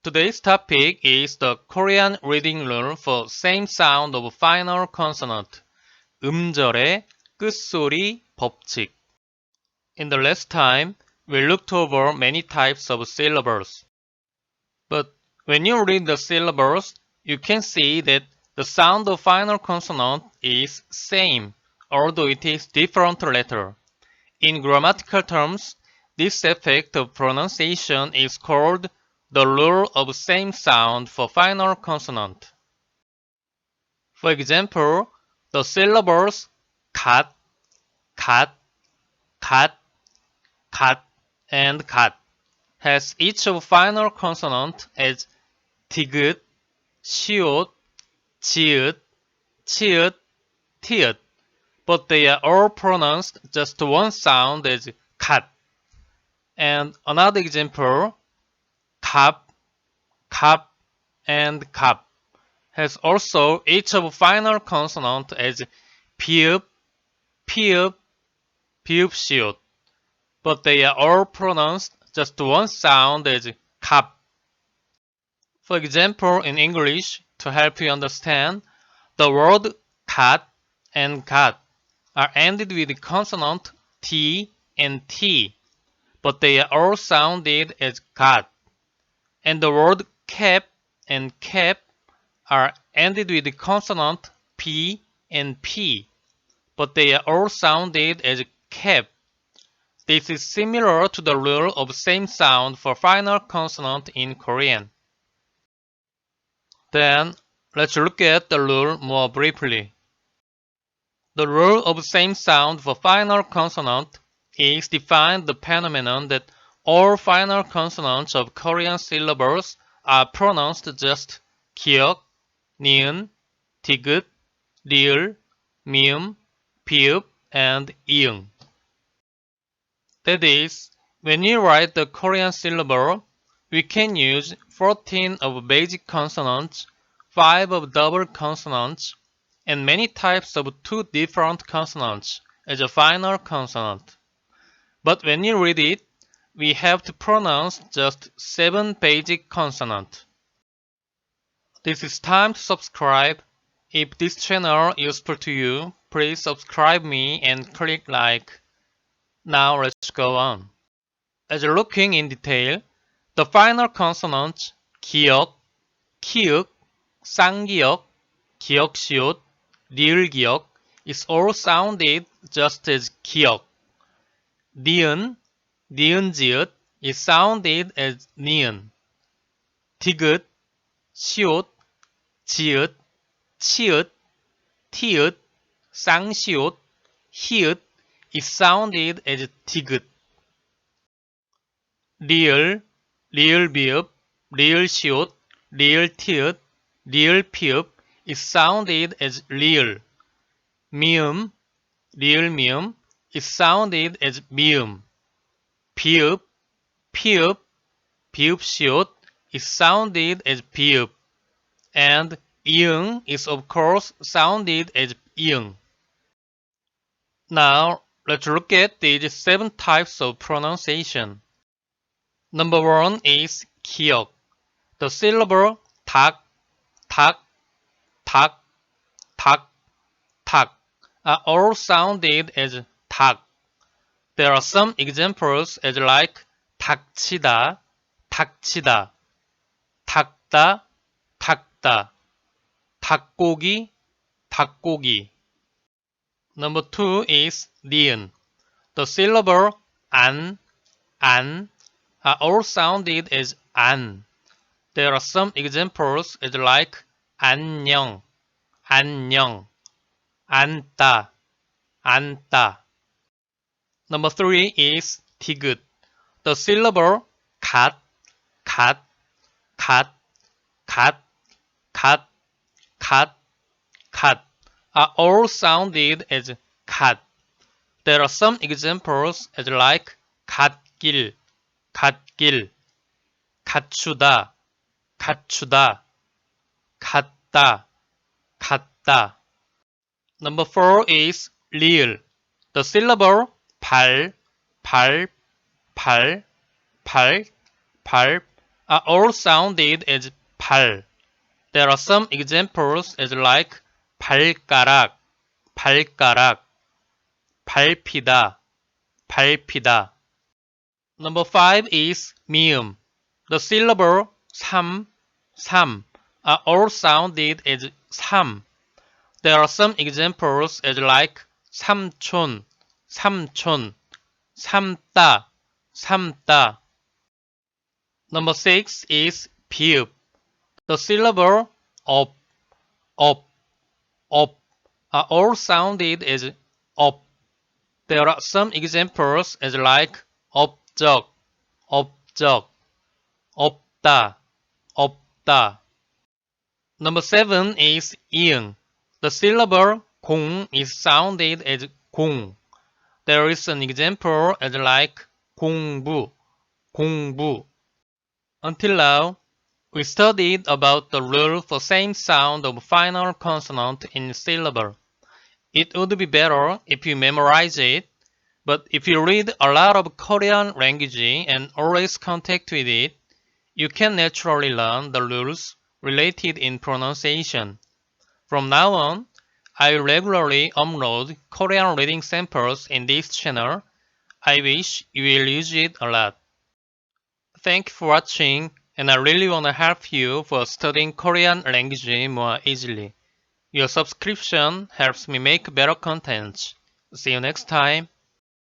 Today's topic is the Korean reading rule for same sound of final consonant. 음절의 끝소리 법칙. In the last time, we looked over many types of syllables. But when you read the syllables, you can see that the sound of final consonant is same, although it is different letter. In grammatical terms, this effect of pronunciation is called the rule of same sound for final consonant. For example, the syllables 갓, 갓, 갓, 갓, and 갓 has each of final consonant as 디귿, 시옷, 지읒, 치읒, 티읒, but they are all pronounced just one sound as 갓. And another example, 갑, 갑, and 갑 has also each of final consonant as 비읍, 피읍, 비읍시옷, but they are all pronounced just one sound as 갑. For example, in English, to help you understand, the word 갓 and 갓 are ended with the consonant T and T, but they are all sounded as 갓. And the word cap and cap are ended with the consonant P and P, but they are all sounded as cap. This is similar to the rule of same sound for final consonant in Korean. Then, let's look at the rule more briefly. The rule of same sound for final consonant is defined the phenomenon that all final consonants of Korean syllables are pronounced just 기역, 니은, 디귿, 리을, 미음, 비읍, and 이응. That is, when you write the Korean syllable, we can use 14 of basic consonants, 5 of double consonants, and many types of two different consonants as a final consonant. But when you read it, we have to pronounce just 7 basic consonants. This is time to subscribe. If this channel is useful to you, please subscribe me and click like. Now let's go on. As looking in detail, the final consonants 기역, 키읔, 쌍기역, 기역시옷, 리을기역 is all sounded just as 기역. 니은, 니은지읒 is sounded as 니은. 디귿, 시옷, 지읒, 치읒, 티읒, 쌍시옷, 히읗 is sounded as 디귿. 리을, 리을비읍, 리을시옷, 리을티읒, 리을피읍 is sounded as 리을. 미음, 리을미음 is sounded as 미음. 비읍, 피읍, 비읍시옷 is sounded as 비읍. And 이응 is of course sounded as 이응. Now, let's look at these 7 types of pronunciation. Number 1 is 기역. The syllable 닭, 닭, 닭, 닭, 닭 are all sounded as 닭. There are some examples as like 닥치다, 닥치다, 닦다, 닦다, 닭고기, 닭고기. Number 2 is 니은. The syllable 안, 안 are all sounded as 안. There are some examples as like 안녕, 안녕, 앉다, 앉다. Number 3 is 디귿. The syllable 갓, 갓, 갓, 갓, 갓, 갓, 갓 are all sounded as 갓. There are some examples as like 갓길, 갓길, 갖추다, 갖추다, 갖다, 갖다. Number 4 is 리을. The syllable 발, 발, 발, 발, 발, are all sounded as 발. There are some examples as like 발가락, 발가락, 밟히다, 밟히다. Number 5 is 미음. The syllable 삼, 삼 are all sounded as 삼. There are some examples as like 삼촌, 삼촌, 삼다, 삼다. Number 6 is 비읍. The syllable 업, 업, 업 are all sounded as 업. There are some examples as like 업적, 업적, 없다, 없다. Number 7 is 이응. The syllable 공 is sounded as 공. There is an example as like 공부, 공부. Until now, we studied about the rule for same sound of final consonant in syllable. It would be better if you memorize it, but if you read a lot of Korean language and always contact with it, you can naturally learn the rules related in pronunciation. From now on, I regularly upload Korean reading samples in this channel. I wish you will use it a lot. Thank you for watching, and I really want to help you for studying Korean language more easily. Your subscription helps me make better content. See you next time.